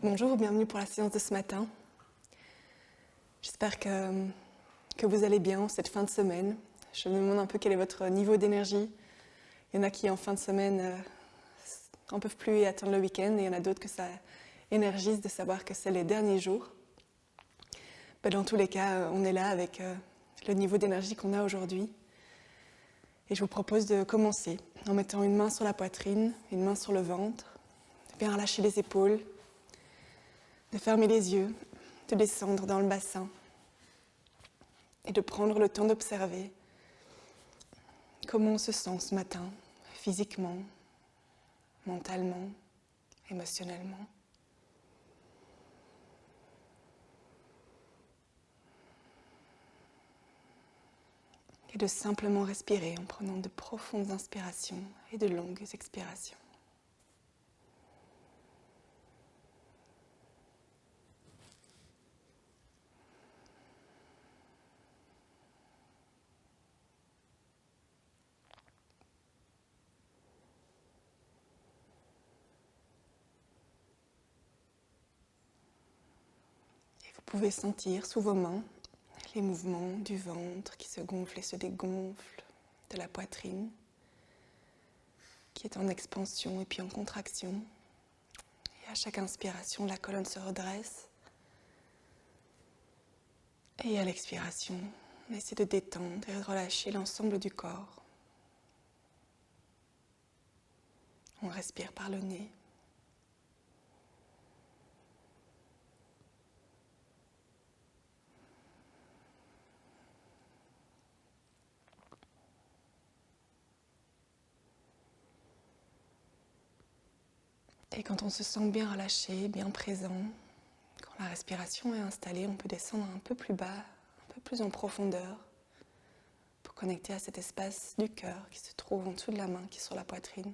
Bonjour, bienvenue pour la séance de ce matin. J'espère que vous allez bien cette fin de semaine. Je me demande un peu quel est votre niveau d'énergie. Il y en a qui en fin de semaine n'en peuvent plus et attendent le week-end, et il y en a d'autres que ça énergise de savoir que c'est les derniers jours. Dans tous les cas, on est là avec le niveau d'énergie qu'on a aujourd'hui. Et je vous propose de commencer en mettant une main sur la poitrine, une main sur le ventre, de bien relâcher les épaules, de fermer les yeux, de descendre dans le bassin et de prendre le temps d'observer comment on se sent ce matin, physiquement, mentalement, émotionnellement. Et de simplement respirer en prenant de profondes inspirations et de longues expirations. Vous pouvez sentir sous vos mains les mouvements du ventre qui se gonfle et se dégonfle, de la poitrine qui est en expansion et puis en contraction. Et à chaque inspiration, la colonne se redresse. Et à l'expiration, on essaie de détendre et de relâcher l'ensemble du corps. On respire par le nez. Et quand on se sent bien relâché, bien présent, quand la respiration est installée, on peut descendre un peu plus bas, un peu plus en profondeur, pour connecter à cet espace du cœur qui se trouve en dessous de la main, qui est sur la poitrine.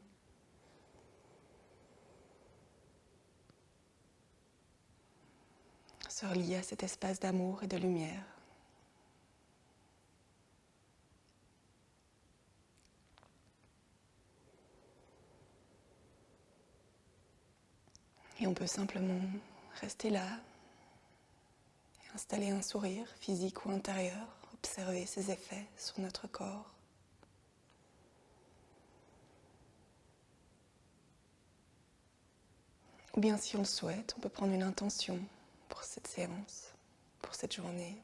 Se relier à cet espace d'amour et de lumière. Et on peut simplement rester là et installer un sourire physique ou intérieur, observer ses effets sur notre corps. Ou bien si on le souhaite, on peut prendre une intention pour cette séance, pour cette journée.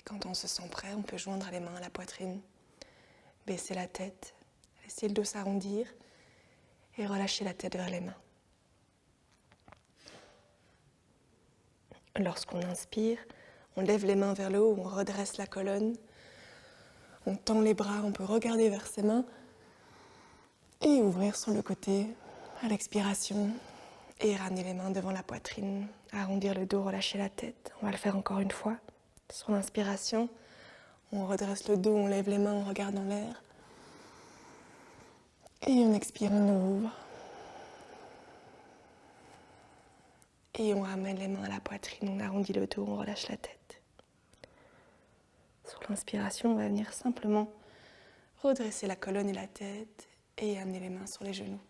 Quand on se sent prêt, on peut joindre les mains à la poitrine, baisser la tête, laisser le dos s'arrondir et relâcher la tête vers les mains. Lorsqu'on inspire, on lève les mains vers le haut, on redresse la colonne, on tend les bras, on peut regarder vers ses mains et ouvrir sur le côté à l'expiration et ramener les mains devant la poitrine, arrondir le dos, relâcher la tête. On va le faire encore une fois. Sur l'inspiration, on redresse le dos, on lève les mains, on regarde en l'air. Et on expire, on ouvre. Et on ramène les mains à la poitrine, on arrondit le dos, on relâche la tête. Sur l'inspiration, on va venir simplement redresser la colonne et la tête et amener les mains sur les genoux.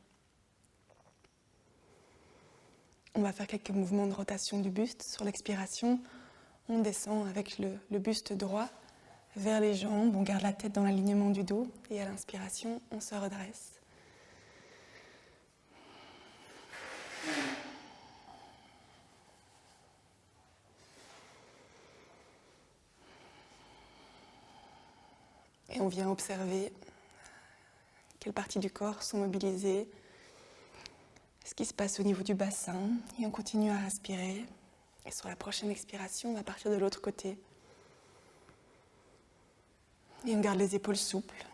On va faire quelques mouvements de rotation du buste. Sur l'expiration, on descend avec le buste droit vers les jambes, on garde la tête dans l'alignement du dos et à l'inspiration, on se redresse. Et on vient observer quelles parties du corps sont mobilisées, ce qui se passe au niveau du bassin, et on continue à respirer. Et sur la prochaine expiration, on va partir de l'autre côté. Et on garde les épaules souples.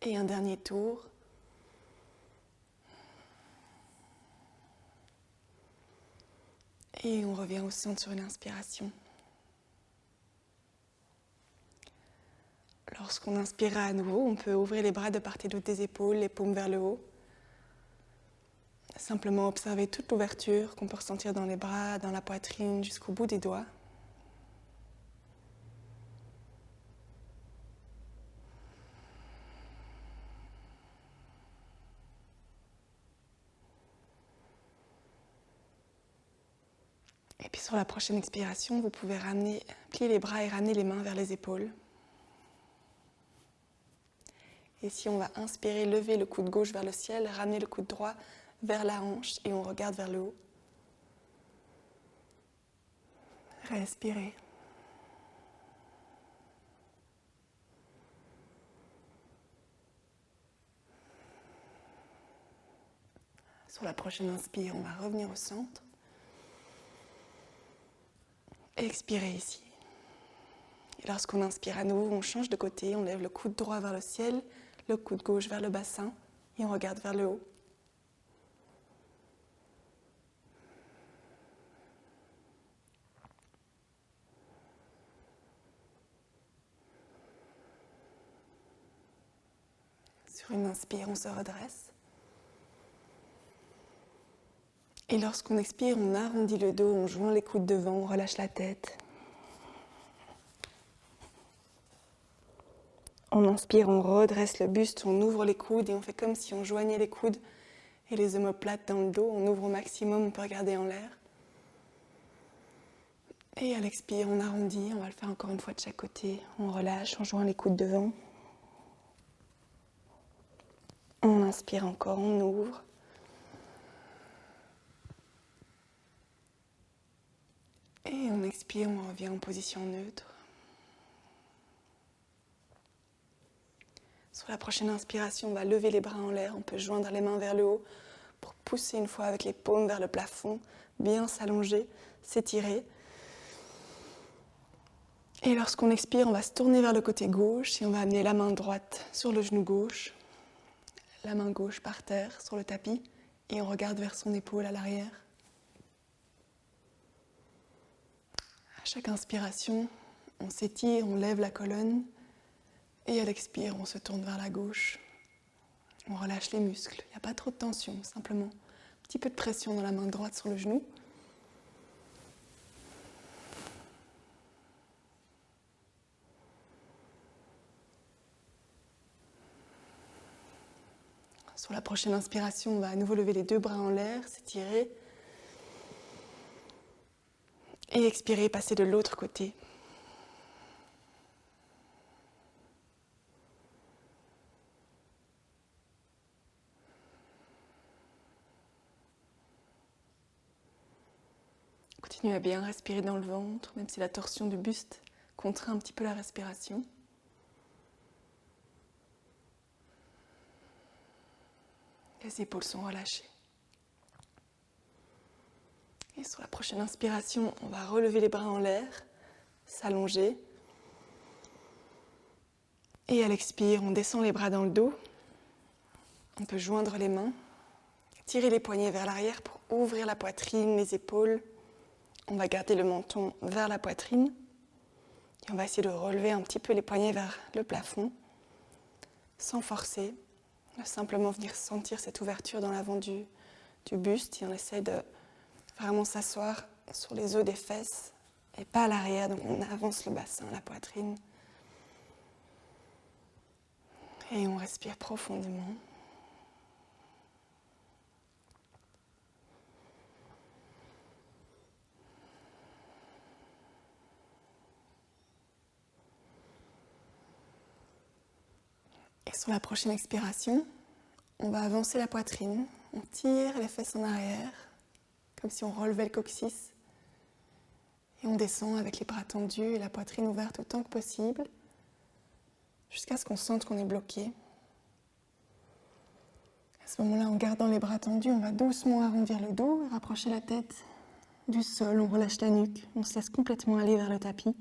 Et un dernier tour. Et on revient au centre sur une inspiration. Lorsqu'on inspirera à nouveau, on peut ouvrir les bras de part et d'autre des épaules, les paumes vers le haut. Simplement observer toute l'ouverture qu'on peut ressentir dans les bras, dans la poitrine, jusqu'au bout des doigts. Et puis sur la prochaine expiration, vous pouvez plier les bras et ramener les mains vers les épaules. Et si on va inspirer, lever le coude gauche vers le ciel, ramener le coude droit vers la hanche et on regarde vers le haut. Respirez. Sur la prochaine inspire, on va revenir au centre. Expirez ici. Et lorsqu'on inspire à nouveau, on change de côté, on lève le coude droit vers le ciel, le coude gauche vers le bassin et on regarde vers le haut. Sur une inspire, on se redresse. Et lorsqu'on expire, on arrondit le dos, on joint les coudes devant, on relâche la tête. On inspire, on redresse le buste, on ouvre les coudes et on fait comme si on joignait les coudes et les omoplates dans le dos. On ouvre au maximum, on peut regarder en l'air. Et à l'expire, on arrondit, on va le faire encore une fois de chaque côté. On relâche, on joint les coudes devant. On inspire encore, on ouvre. Et on expire, on revient en position neutre. Sur la prochaine inspiration, on va lever les bras en l'air. On peut joindre les mains vers le haut pour pousser une fois avec les paumes vers le plafond, bien s'allonger, s'étirer. Et lorsqu'on expire, on va se tourner vers le côté gauche et on va amener la main droite sur le genou gauche, la main gauche par terre sur le tapis et on regarde vers son épaule à l'arrière. À chaque inspiration, on s'étire, on lève la colonne et à l'expire, on se tourne vers la gauche. On relâche les muscles, il n'y a pas trop de tension, simplement un petit peu de pression dans la main droite sur le genou. Sur la prochaine inspiration, on va à nouveau lever les deux bras en l'air, s'étirer. Et expirer, passer de l'autre côté. Continuez à bien respirer dans le ventre, même si la torsion du buste contraint un petit peu la respiration. Les épaules sont relâchées. Et sur la prochaine inspiration, on va relever les bras en l'air, s'allonger. Et à l'expire, on descend les bras dans le dos. On peut joindre les mains, tirer les poignets vers l'arrière pour ouvrir la poitrine, les épaules. On va garder le menton vers la poitrine. Et on va essayer de relever un petit peu les poignets vers le plafond, sans forcer. Simplement venir sentir cette ouverture dans l'avant du buste. Et on essaie de vraiment s'asseoir sur les os des fesses et pas à l'arrière. Donc on avance le bassin, la poitrine. Et on respire profondément. Et sur la prochaine expiration, on va avancer la poitrine. On tire les fesses en arrière, comme si on relevait le coccyx. Et on descend avec les bras tendus et la poitrine ouverte autant que possible, jusqu'à ce qu'on sente qu'on est bloqué. À ce moment-là, en gardant les bras tendus, on va doucement arrondir le dos et rapprocher la tête du sol. On relâche la nuque, on se laisse complètement aller vers le tapis.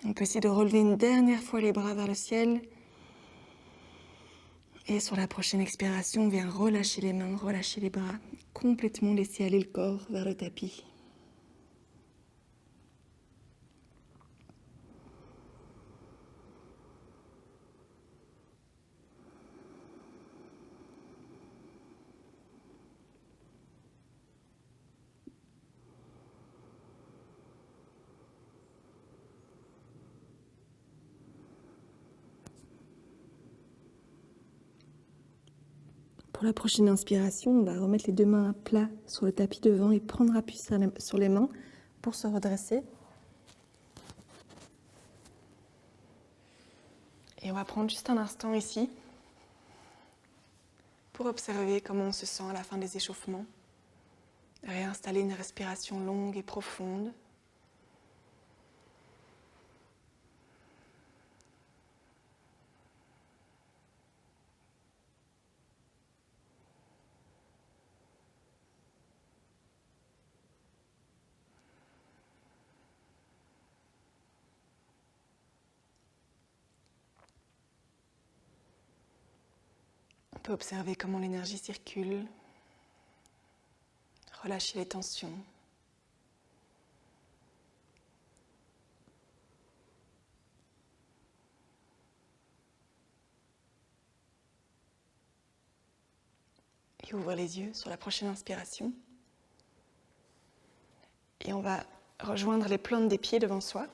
On peut essayer de relever une dernière fois les bras vers le ciel Et sur la prochaine expiration, on vient relâcher les mains, relâcher les bras, complètement laisser aller le corps vers le tapis. Pour la prochaine inspiration, on va remettre les deux mains à plat sur le tapis devant et prendre appui sur les mains pour se redresser. Et on va prendre juste un instant ici pour observer comment on se sent à la fin des échauffements. Réinstaller une respiration longue et profonde. On peut observer comment l'énergie circule, relâcher les tensions. Et ouvre les yeux sur la prochaine inspiration. Et on va rejoindre les plantes des pieds devant soi.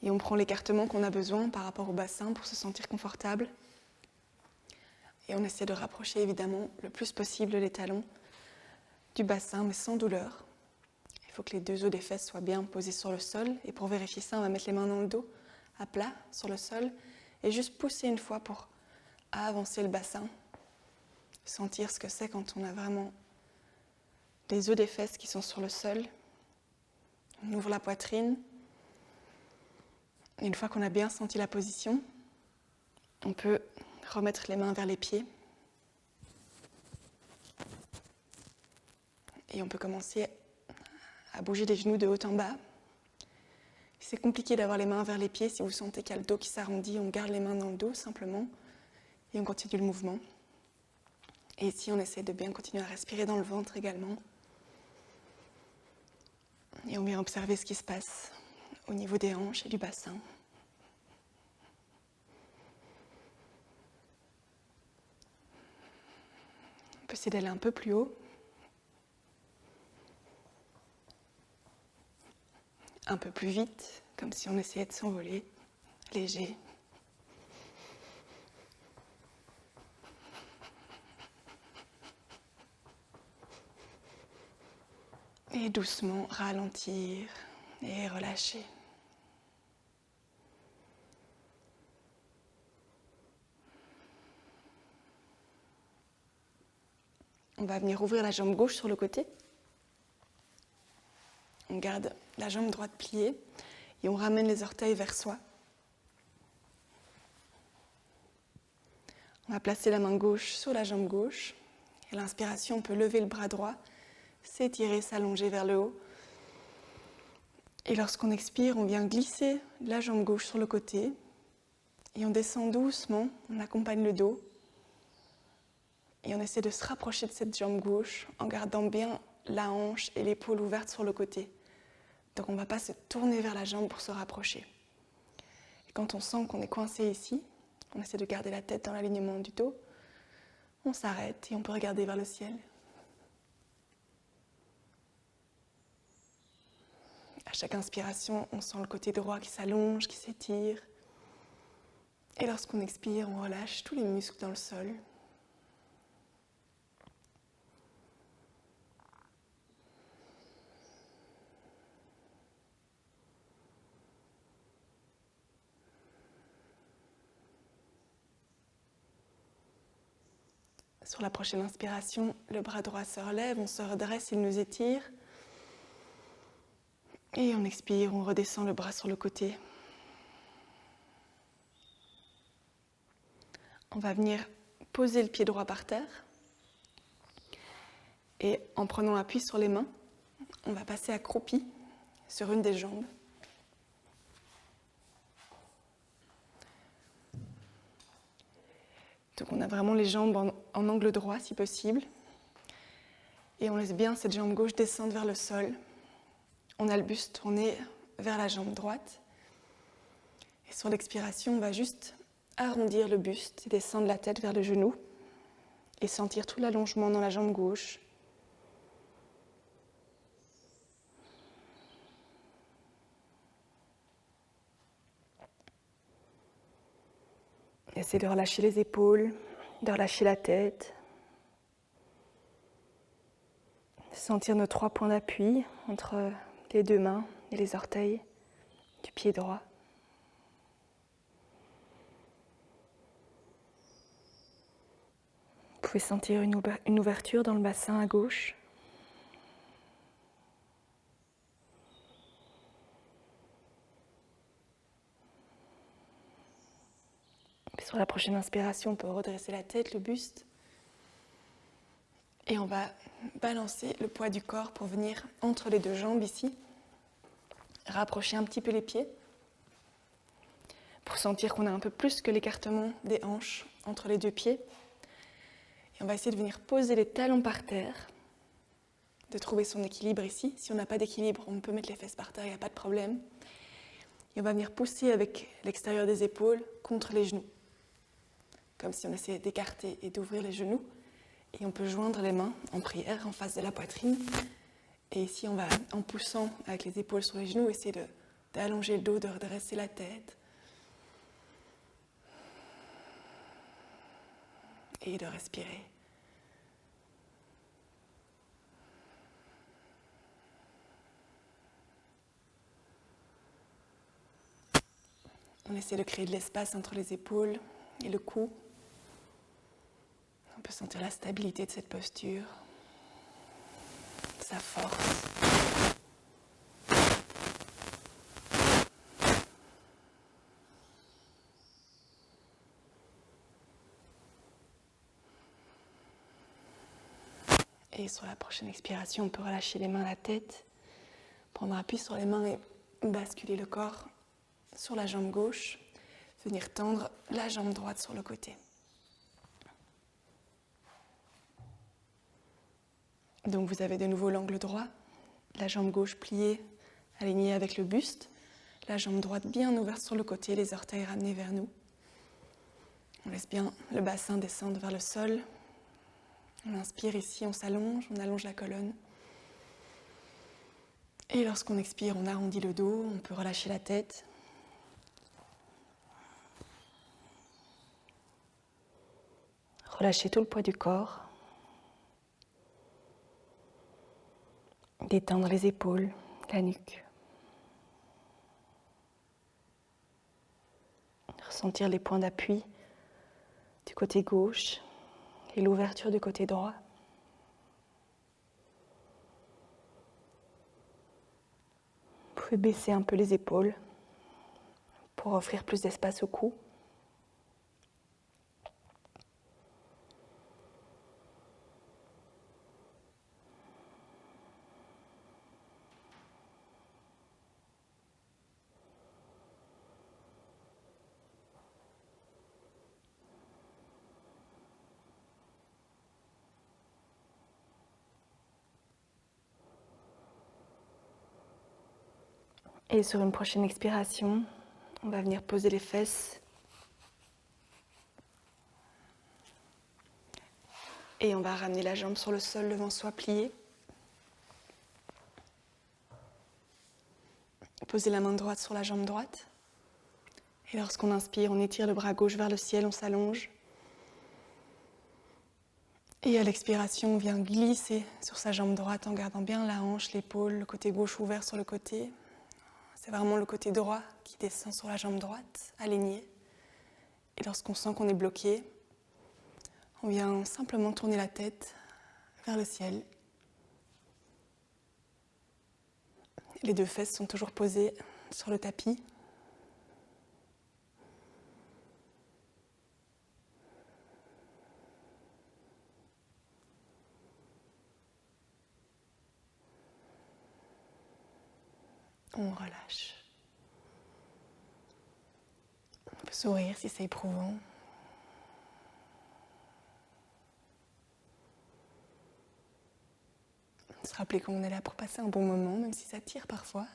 Et on prend l'écartement qu'on a besoin par rapport au bassin pour se sentir confortable. Et on essaie de rapprocher évidemment le plus possible les talons du bassin, mais sans douleur. Il faut que les deux os des fesses soient bien posés sur le sol. Et pour vérifier ça, on va mettre les mains dans le dos, à plat, sur le sol. Et juste pousser une fois pour avancer le bassin. Sentir ce que c'est quand on a vraiment les os des fesses qui sont sur le sol. On ouvre la poitrine. Et une fois qu'on a bien senti la position, on peut remettre les mains vers les pieds. Et on peut commencer à bouger les genoux de haut en bas. C'est compliqué d'avoir les mains vers les pieds. Si vous sentez qu'il y a le dos qui s'arrondit, on garde les mains dans le dos simplement. Et on continue le mouvement. Et ici, on essaie de bien continuer à respirer dans le ventre également. Et on vient observer ce qui se passe au niveau des hanches et du bassin. On peut essayer d'aller un peu plus haut. Un peu plus vite, comme si on essayait de s'envoler, léger. Et doucement ralentir et relâcher. On va venir ouvrir la jambe gauche sur le côté. On garde la jambe droite pliée et on ramène les orteils vers soi. On va placer la main gauche sur la jambe gauche. Et à l'inspiration, on peut lever le bras droit, s'étirer, s'allonger vers le haut. Et lorsqu'on expire, on vient glisser la jambe gauche sur le côté. Et on descend doucement, on accompagne le dos. Et on essaie de se rapprocher de cette jambe gauche en gardant bien la hanche et l'épaule ouverte sur le côté. Donc on ne va pas se tourner vers la jambe pour se rapprocher. Et quand on sent qu'on est coincé ici, on essaie de garder la tête dans l'alignement du dos. On s'arrête et on peut regarder vers le ciel. À chaque inspiration, on sent le côté droit qui s'allonge, qui s'étire. Et lorsqu'on expire, on relâche tous les muscles dans le sol. Sur la prochaine inspiration, le bras droit se relève, on se redresse, il nous étire. Et on expire, on redescend le bras sur le côté. On va venir poser le pied droit par terre. Et en prenant appui sur les mains, on va passer accroupi sur une des jambes. Donc on a vraiment les jambes en angle droit si possible. Et on laisse bien cette jambe gauche descendre vers le sol. On a le buste tourné vers la jambe droite. Et sur l'expiration, on va juste arrondir le buste et descendre la tête vers le genou. Et sentir tout l'allongement dans la jambe gauche. Essayez de relâcher les épaules, de relâcher la tête. Sentir nos 3 points d'appui entre les 2 mains et les orteils du pied droit. Vous pouvez sentir une ouverture dans le bassin à gauche. Puis sur la prochaine inspiration, on peut redresser la tête, le buste. Et on va balancer le poids du corps pour venir entre les 2 jambes ici. Rapprocher un petit peu les pieds pour sentir qu'on a un peu plus que l'écartement des hanches entre les 2 pieds. Et on va essayer de venir poser les talons par terre, de trouver son équilibre ici. Si on n'a pas d'équilibre, on peut mettre les fesses par terre, il n'y a pas de problème. Et on va venir pousser avec l'extérieur des épaules contre les genoux, comme si on essayait d'écarter et d'ouvrir les genoux. Et on peut joindre les mains en prière en face de la poitrine. Et ici, on va, en poussant avec les épaules sur les genoux, essayer d'allonger le dos, de redresser la tête. Et de respirer. On essaie de créer de l'espace entre les épaules et le cou. On peut sentir la stabilité de cette posture, sa force. Et sur la prochaine expiration, on peut relâcher les mains à la tête, prendre appui sur les mains et basculer le corps sur la jambe gauche, venir tendre la jambe droite sur le côté. Donc vous avez de nouveau l'angle droit, la jambe gauche pliée, alignée avec le buste, la jambe droite bien ouverte sur le côté, les orteils ramenés vers nous. On laisse bien le bassin descendre vers le sol. On inspire ici, on s'allonge, on allonge la colonne. Et lorsqu'on expire, on arrondit le dos, on peut relâcher la tête. Relâcher tout le poids du corps. Détendre les épaules, la nuque. Ressentir les points d'appui du côté gauche et l'ouverture du côté droit. Vous pouvez baisser un peu les épaules pour offrir plus d'espace au cou. Et sur une prochaine expiration, on va venir poser les fesses. Et on va ramener la jambe sur le sol devant soi pliée. Poser la main droite sur la jambe droite. Et lorsqu'on inspire, on étire le bras gauche vers le ciel, on s'allonge. Et à l'expiration, on vient glisser sur sa jambe droite en gardant bien la hanche, l'épaule, le côté gauche ouvert sur le côté. C'est vraiment le côté droit qui descend sur la jambe droite, aligné. Et lorsqu'on sent qu'on est bloqué, on vient simplement tourner la tête vers le ciel. Les 2 fesses sont toujours posées sur le tapis. On relâche. On peut sourire si c'est éprouvant. Se rappeler qu'on est là pour passer un bon moment, même si ça tire parfois.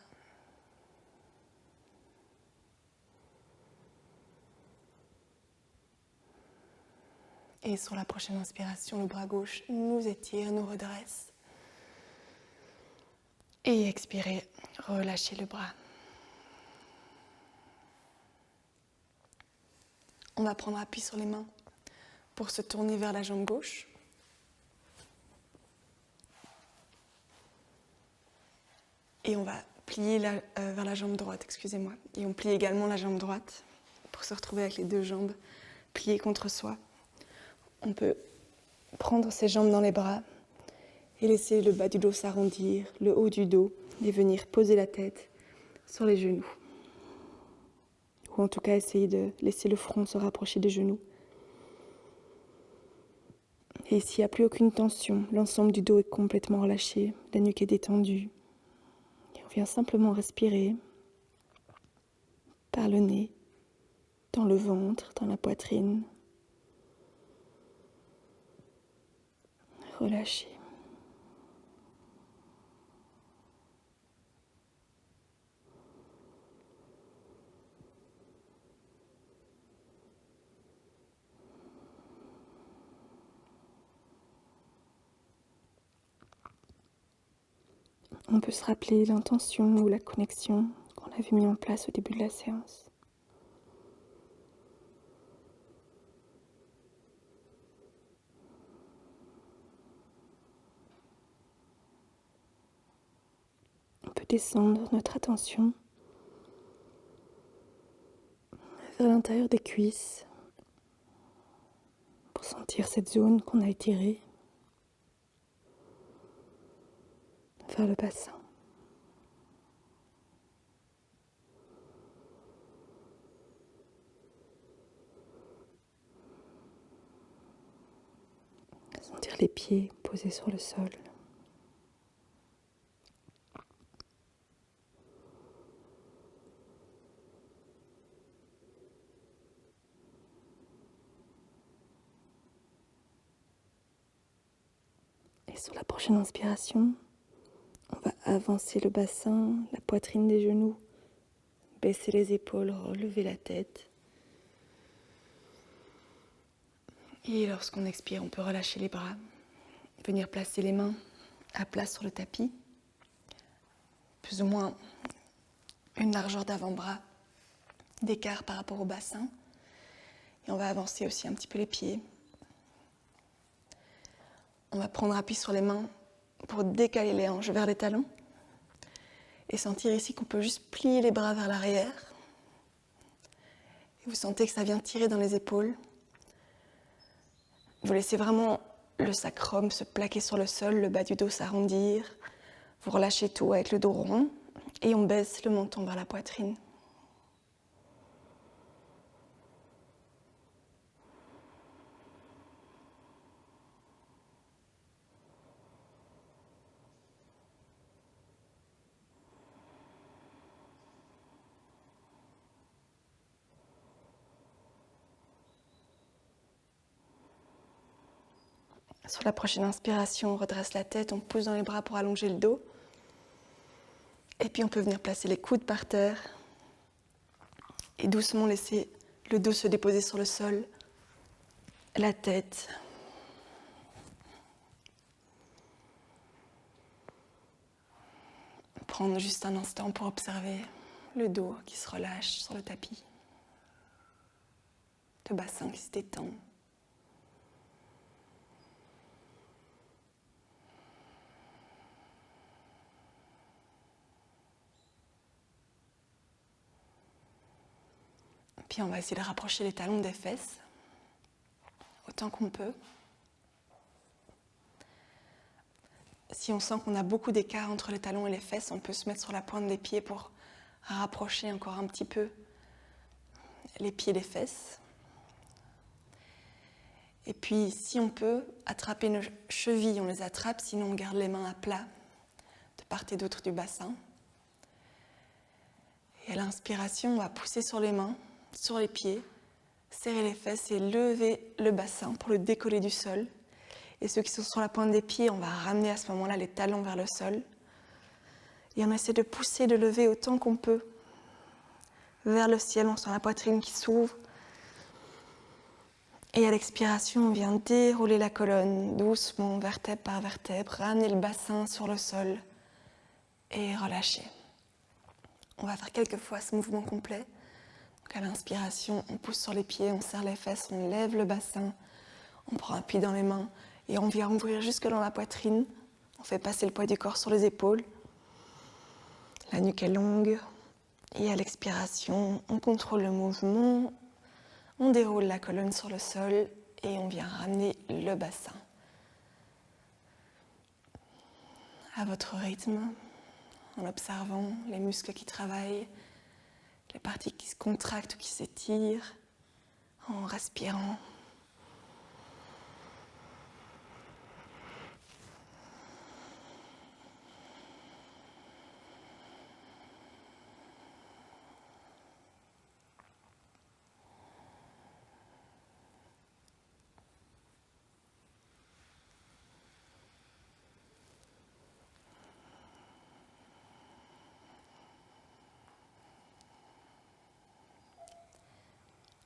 Et sur la prochaine inspiration, le bras gauche nous étire, nous redresse. Et expirez, relâchez le bras. On va prendre appui sur les mains pour se tourner vers la jambe gauche. Et on va plier vers la jambe droite, excusez-moi. Et on plie également la jambe droite pour se retrouver avec les deux jambes pliées contre soi. On peut prendre ses jambes dans les bras et laisser le bas du dos s'arrondir, le haut du dos, et venir poser la tête sur les genoux. Ou en tout cas, essayer de laisser le front se rapprocher des genoux. Et s'il n'y a plus aucune tension, l'ensemble du dos est complètement relâché, la nuque est détendue. Et on vient simplement respirer par le nez, dans le ventre, dans la poitrine. Relâcher. On peut se rappeler l'intention ou la connexion qu'on avait mis en place au début de la séance. On peut descendre notre attention vers l'intérieur des cuisses pour sentir cette zone qu'on a étirée vers le bassin. Sentir les pieds posés sur le sol. Et sur la prochaine inspiration, on va avancer le bassin, la poitrine des genoux, baisser les épaules, relever la tête. Et lorsqu'on expire, on peut relâcher les bras, venir placer les mains à plat sur le tapis, plus ou moins une largeur d'avant-bras d'écart par rapport au bassin. Et on va avancer aussi un petit peu les pieds. On va prendre appui sur les mains pour décaler les hanches vers les talons et sentir ici qu'on peut juste plier les bras vers l'arrière. Et vous sentez que ça vient tirer dans les épaules. Vous laissez vraiment le sacrum se plaquer sur le sol, le bas du dos s'arrondir. Vous relâchez tout avec le dos rond et on baisse le menton vers la poitrine. Sur la prochaine inspiration, on redresse la tête, on pousse dans les bras pour allonger le dos. Et puis on peut venir placer les coudes par terre et doucement laisser le dos se déposer sur le sol, la tête. Prendre juste un instant pour observer le dos qui se relâche sur le tapis, le bassin qui se détend. Puis on va essayer de rapprocher les talons des fesses, autant qu'on peut. Si on sent qu'on a beaucoup d'écart entre les talons et les fesses, on peut se mettre sur la pointe des pieds pour rapprocher encore un petit peu les pieds des fesses. Et puis, si on peut attraper nos chevilles, on les attrape, sinon on garde les mains à plat de part et d'autre du bassin. Et à l'inspiration, on va pousser sur les mains, sur les pieds, serrer les fesses et lever le bassin pour le décoller du sol. Et ceux qui sont sur la pointe des pieds, on va ramener à ce moment-là les talons vers le sol. Et on essaie de pousser, de lever autant qu'on peut vers le ciel. On sent la poitrine qui s'ouvre. Et à l'expiration, on vient dérouler la colonne doucement, vertèbre par vertèbre, ramener le bassin sur le sol et relâcher. On va faire quelques fois ce mouvement complet. Donc à l'inspiration, on pousse sur les pieds, on serre les fesses, on lève le bassin, on prend appui dans les mains et on vient ouvrir jusque dans la poitrine. On fait passer le poids du corps sur les épaules. La nuque est longue. Et à l'expiration, on contrôle le mouvement. On déroule la colonne sur le sol et on vient ramener le bassin. À votre rythme, en observant les muscles qui travaillent, les parties qui se contractent ou qui s'étirent, en respirant.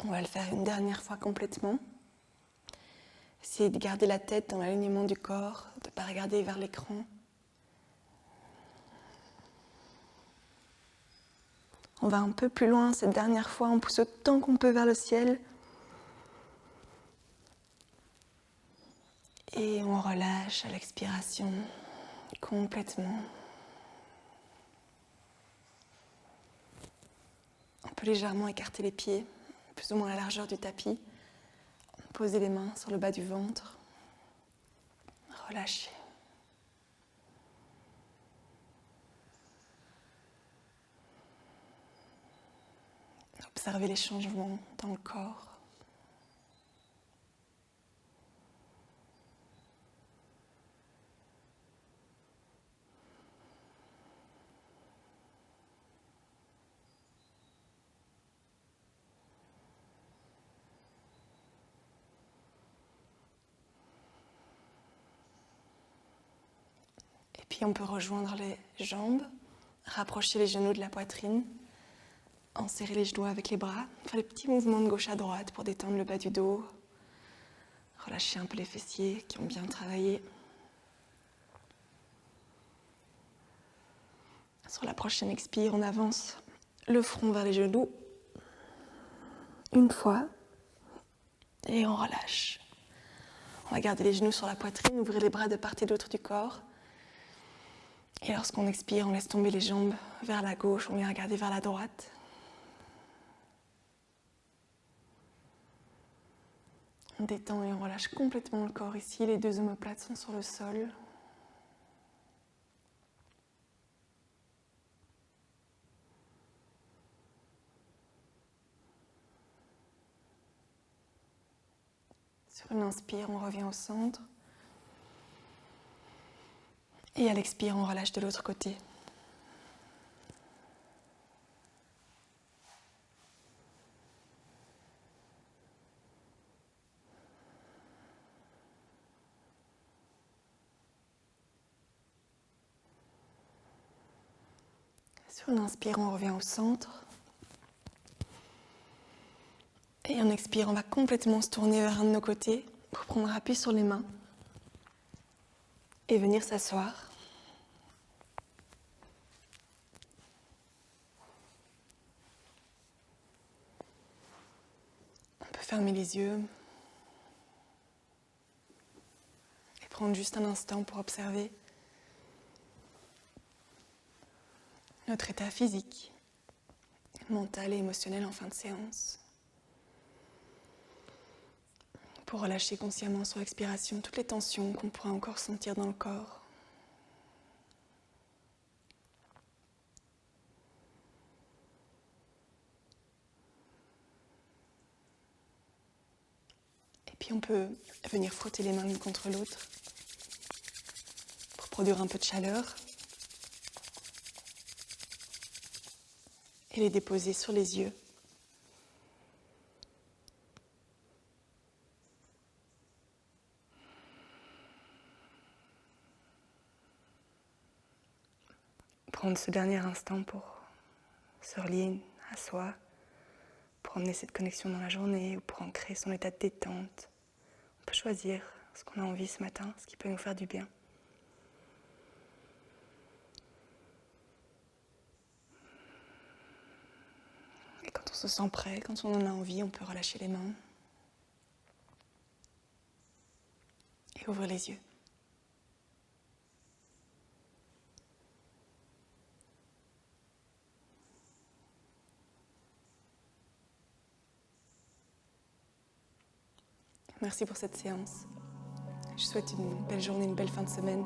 On va le faire une dernière fois complètement. Essayez de garder la tête dans l'alignement du corps, de ne pas regarder vers l'écran. On va un peu plus loin cette dernière fois, on pousse autant qu'on peut vers le ciel. Et on relâche à l'expiration complètement. On peut légèrement écarter les pieds, plus ou moins à la largeur du tapis. Posez les mains sur le bas du ventre. Relâchez. Observez les changements dans le corps. Et puis on peut rejoindre les jambes, rapprocher les genoux de la poitrine, enserrer les genoux avec les bras, faire les petits mouvements de gauche à droite pour détendre le bas du dos, relâcher un peu les fessiers qui ont bien travaillé. Sur la prochaine expire, on avance le front vers les genoux, une fois, et on relâche. On va garder les genoux sur la poitrine, ouvrir les bras de part et d'autre du corps. Et lorsqu'on expire, on laisse tomber les jambes vers la gauche, on vient regarder vers la droite. On détend et on relâche complètement le corps ici. Les deux omoplates sont sur le sol. Sur une inspire, on revient au centre. Et à l'expire, on relâche de l'autre côté. Sur une inspire, on revient au centre. Et en expire, on va complètement se tourner vers un de nos côtés pour prendre appui sur les mains et venir s'asseoir. On peut fermer les yeux et prendre juste un instant pour observer notre état physique, mental et émotionnel en fin de séance. Pour relâcher consciemment sur l'expiration toutes les tensions qu'on pourrait encore sentir dans le corps. Et puis on peut venir frotter les mains l'une contre l'autre pour produire un peu de chaleur et les déposer sur les yeux. prendre ce dernier instant pour se relier à soi, pour emmener cette connexion dans la journée ou pour ancrer son état de détente. On peut choisir ce qu'on a envie ce matin, ce qui peut nous faire du bien. Et quand on se sent prêt, quand on en a envie, on peut relâcher les mains et ouvrir les yeux. Merci pour cette séance. Je souhaite une belle journée, une belle fin de semaine.